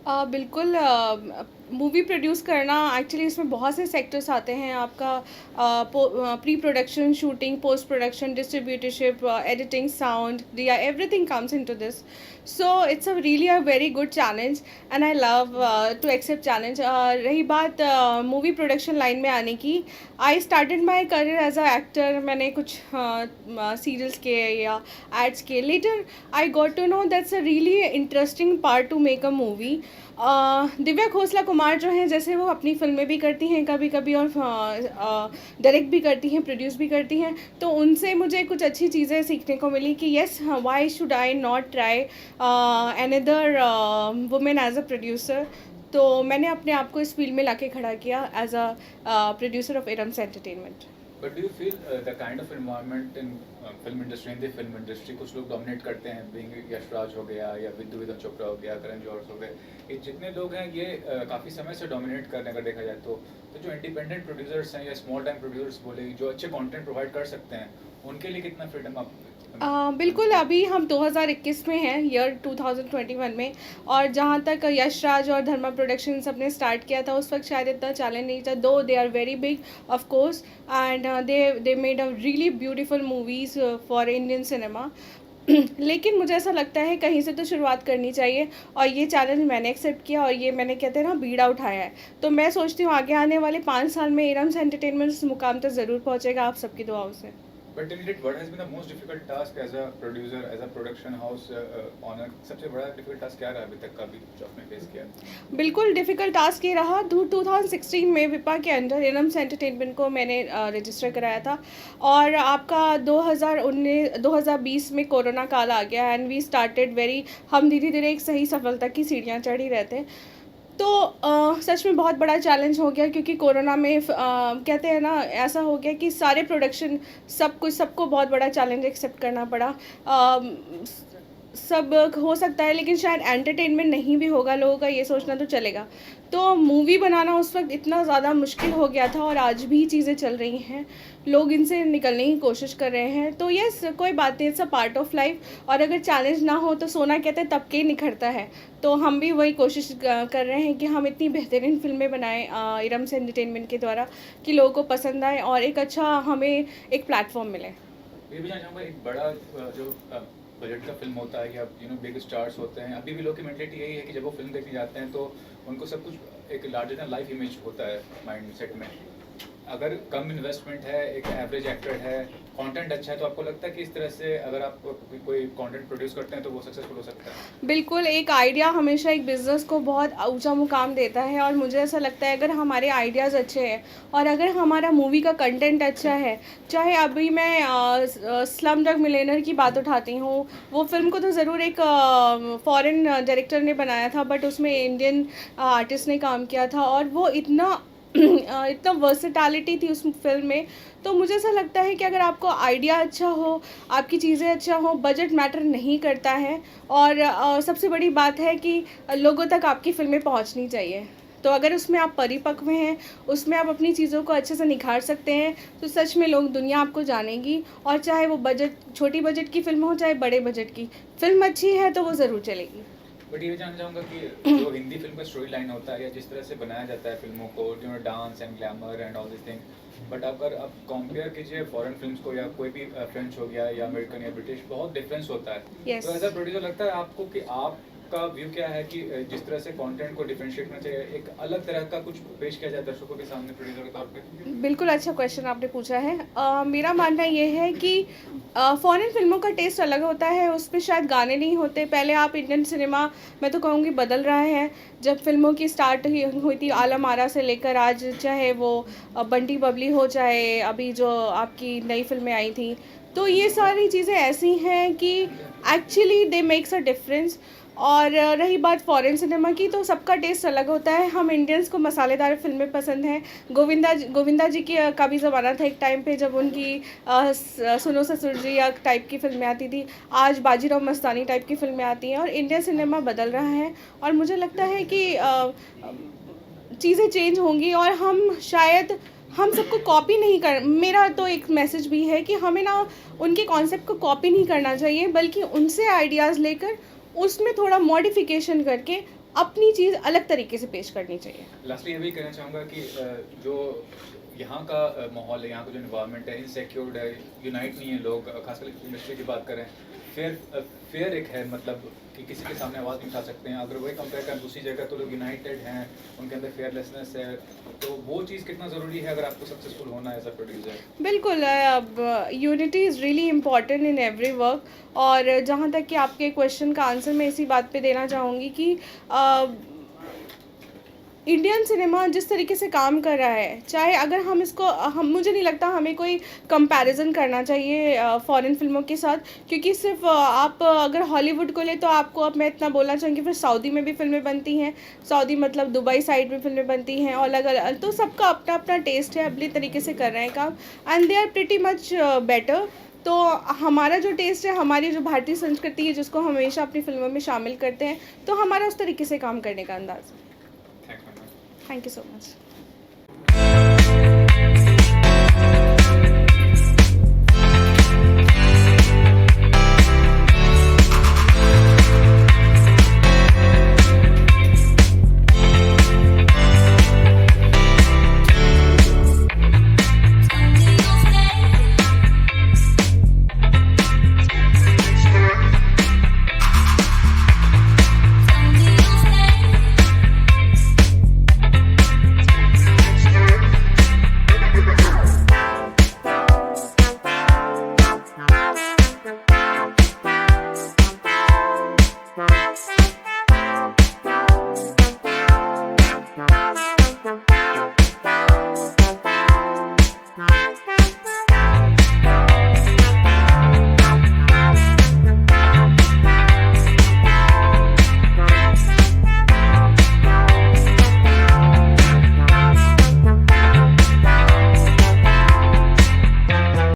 बिल्कुल movie produce करना actually इसमें बहुत से सेक्टर्स आते हैं आपका pre production shooting post production distributorship editing sound या everything comes into this so it's a really a very good challenge and I love to accept challenge रही बात मूवी प्रोडक्शन लाइन में आने की I started my career as a actor मैंने कुछ serials किए या एड्स किए later I got to know that's a really interesting part to make a movie Divya Khosla Kumar जो हैं जैसे वो अपनी फिल्में भी करती हैं कभी कभी और डायरेक्ट भी करती हैं प्रोड्यूस भी करती हैं तो उनसे मुझे कुछ अच्छी चीज़ें सीखने को मिली कि yes why should I not try another women as a producer तो मैंने अपने आप को इस फील्ड में लाके खड़ा किया as a producer of Erams entertainment. But do you feel the kind of environment in film industry, in the film industry, कुछ लोग dominate करते हैं, being यशराज हो गया या विद्या चोपड़ा हो गया, करण जौहर हो गए, ये जितने लोग हैं ये काफ़ी समय से dominate करने का देखा जाए तो जो independent producers हैं या small time producers बोले जो अच्छे content provide कर सकते हैं, उनके लिए कितना freedom आप बिल्कुल अभी हम 2021 में हैं ईयर 2021 में और जहाँ तक यश राज और धर्मा प्रोडक्शंस अपने स्टार्ट किया था उस वक्त शायद इतना चैलेंज नहीं था though they are very big of course and they made a really beautiful movies for Indian cinema लेकिन मुझे ऐसा लगता है कहीं से तो शुरुआत करनी चाहिए और ये चैलेंज मैंने एक्सेप्ट किया और ये मैंने कहते हैं ना बीड़ा उठाया है तो मैं सोचती हूँ आगे आने वाले 5 साल में एरम्स एंटरटेनमेंट उस मुकाम तक ज़रूर पहुँचेगा आप सबकी दुआओं से। But till date, what has been the most difficult task as a producer, as a production house owner? सबसे बड़ा difficult task क्या रहा अभी तक का भी जो आपने फेस किया? बिल्कुल डिफ़िकल्ट टास्क ये रहा 2016 में विपा के अंडर एरम्स एंटरटेनमेंट को मैंने रजिस्टर कराया था और आपका 2020 में कोरोना काल आ गया एंड वी स्टार्टेड वेरी हम धीरे धीरे एक सही सफलता की सीढ़ियाँ चढ़ ही रहते हैं तो सच में बहुत बड़ा चैलेंज हो गया क्योंकि कोरोना में कहते हैं ना ऐसा हो गया कि सारे प्रोडक्शन सब कुछ सबको बहुत बड़ा चैलेंज एक्सेप्ट करना पड़ा सब हो सकता है लेकिन शायद एंटरटेनमेंट नहीं भी होगा लोगों का ये सोचना तो चलेगा तो मूवी बनाना उस वक्त इतना ज़्यादा मुश्किल हो गया था और आज भी चीज़ें चल रही हैं लोग इनसे निकलने की कोशिश कर रहे हैं तो यस कोई बात नहीं it's a part of life और अगर चैलेंज ना हो तो सोना कहते हैं तब के ही निखरता है तो हम भी वही कोशिश कर रहे हैं कि हम इतनी बेहतरीन फिल्में बनाएं एरम्स एंटरटेनमेंट के द्वारा कि लोगों को पसंद आए और एक अच्छा हमें एक प्लेटफॉर्म मिले। ये भी जानना चाहूँगा एक बड़ा जो बजट का फिल्म होता है या बिग स्टार्स होते हैं अभी भी लोग की मेंटलिटी यही है कि जब वो फिल्म देखने जाते हैं तो उनको सब कुछ एक लार्जर देन लाइफ इमेज होता है माइंड सेट में अगर कम इन्वेस्टमेंट है एक एवरेज एक्टर है कंटेंट अच्छा है तो आपको लगता है कि इस तरह से अगर आप कोई कंटेंट प्रोड्यूस करते हैं तो वो सक्सेसफुल हो सकता है? बिल्कुल एक आइडिया हमेशा एक बिज़नेस को बहुत ऊंचा मुकाम देता है और मुझे ऐसा लगता है अगर हमारे आइडियाज़ अच्छे हैं और अगर हमारा मूवी का कंटेंट अच्छा है चाहे अभी मैं स्लम डॉग मिलियनेयर की बात उठाती हूँ वो फिल्म को तो ज़रूर एक फॉरेन डायरेक्टर ने बनाया था बट उसमें इंडियन आर्टिस्ट ने काम किया था और वो इतना इतना वर्सेटैलिटी थी उस फिल्म में तो मुझे ऐसा लगता है कि अगर आपको आइडिया अच्छा हो आपकी चीज़ें अच्छा हो बजट मैटर नहीं करता है और सबसे बड़ी बात है कि लोगों तक आपकी फिल्में पहुंचनी चाहिए तो अगर उसमें आप परिपक्व हैं उसमें आप अपनी चीज़ों को अच्छे से निखार सकते हैं तो सच में लोग दुनिया आपको जानेगी और चाहे वो बजट छोटी बजट की फिल्म हो चाहे बड़े बजट की फिल्म अच्छी है तो वो ज़रूर चलेगी। बट ये जानना चाहूँगा कि जो हिंदी फिल्म का स्टोरी लाइन होता है या जिस तरह से बनाया जाता है फिल्मों को dance and glamour and all this thing but अगर आप कंपेयर कीजिए फॉरेन फिल्म्स को या कोई भी फ्रेंच हो गया या अमेरिकन या ब्रिटिश बहुत डिफरेंस होता है yes. तो एज अ प्रोड्यूसर लगता है आपको कि आपका व्यू क्या है कि जिस तरह से कंटेंट को डिफरेंशिएट करना चाहिए एक अलग तरह का कुछ पेश किया जाए दर्शकों के सामने प्रोड्यूसर के तौर पे? बिल्कुल अच्छा क्वेश्चन आपने पूछा है मेरा मानना ये है कि फॉरेन फिल्मों का टेस्ट अलग होता है उसमें शायद गाने नहीं होते पहले आप इंडियन सिनेमा मैं तो कहूँगी बदल रहा है जब फिल्मों की स्टार्ट हुई थी आलम आरा से लेकर आज चाहे वो बंटी बबली हो चाहे अभी जो आपकी नई फिल्में आई थी तो ये सारी चीज़ें ऐसी हैं कि actually they makes a difference और रही बात फॉरेन सिनेमा की तो सबका टेस्ट अलग होता है हम इंडियंस को मसालेदार फिल्में पसंद हैं गोविंदा जी की का भी ज़माना था एक टाइम पे जब उनकी सुनो ससुर जी या टाइप की फिल्में आती थी आज बाजीराव मस्तानी टाइप की फिल्में आती हैं और इंडियन सिनेमा बदल रहा है और मुझे लगता है कि चीज़ें चेंज होंगी और हम शायद हम सबको कॉपी नहीं कर मेरा तो एक मैसेज भी है कि हमें ना उनके कॉन्सेप्ट को कॉपी नहीं करना चाहिए बल्कि उनसे आइडियाज़ लेकर उसमें थोड़ा मॉडिफिकेशन करके अपनी चीज़ अलग तरीके से पेश करनी चाहिए। लास्टली ये भी कहना चाहूँगा कि जो यहाँ का माहौल है, यहाँ का जो इन्वायरमेंट है, इनसिक्योर्ड है, यूनाइट नहीं है लोग, खासकर इंडस्ट्री की बात करें, फेयर एक है, मतलब कि किसी के सामने आवाज़ नहीं उठा सकते हैं। अगर वही कंपेयर करें दूसरी जगह तो लोग यूनाइटेड हैं, उनके अंदर फेयरलेसनेस है, तो वो चीज़ कितना ज़रूरी है अगर आपको सक्सेसफुल होना है एज अ प्रोड्यूसर। बिल्कुल, अब unity is really important in every work. और जहाँ तक कि आपके क्वेश्चन का आंसर मैं इसी बात पे देना चाहूँगी कि इंडियन सिनेमा जिस तरीके से काम कर रहा है, चाहे अगर हम इसको हम मुझे नहीं लगता हमें कोई कंपैरिजन करना चाहिए फॉरेन फिल्मों के साथ, क्योंकि सिर्फ आप अगर हॉलीवुड को ले तो आपको, अब मैं इतना बोलना चाहूँगी, फिर सऊदी में भी फिल्में बनती हैं, सऊदी मतलब दुबई साइड में फिल्में बनती हैं, और अलग अलग, तो सबका अपना अपना टेस्ट है, अपने तरीके से कर रहे हैं काम, and they are pretty much better. तो हमारा जो टेस्ट है, हमारी जो भारतीय संस्कृति है, जिसको हम हमेशा अपनी फिल्मों में शामिल करते हैं, तो हमारा उस तरीके से काम करने का अंदाज़ है। Thank you. Thank you so much.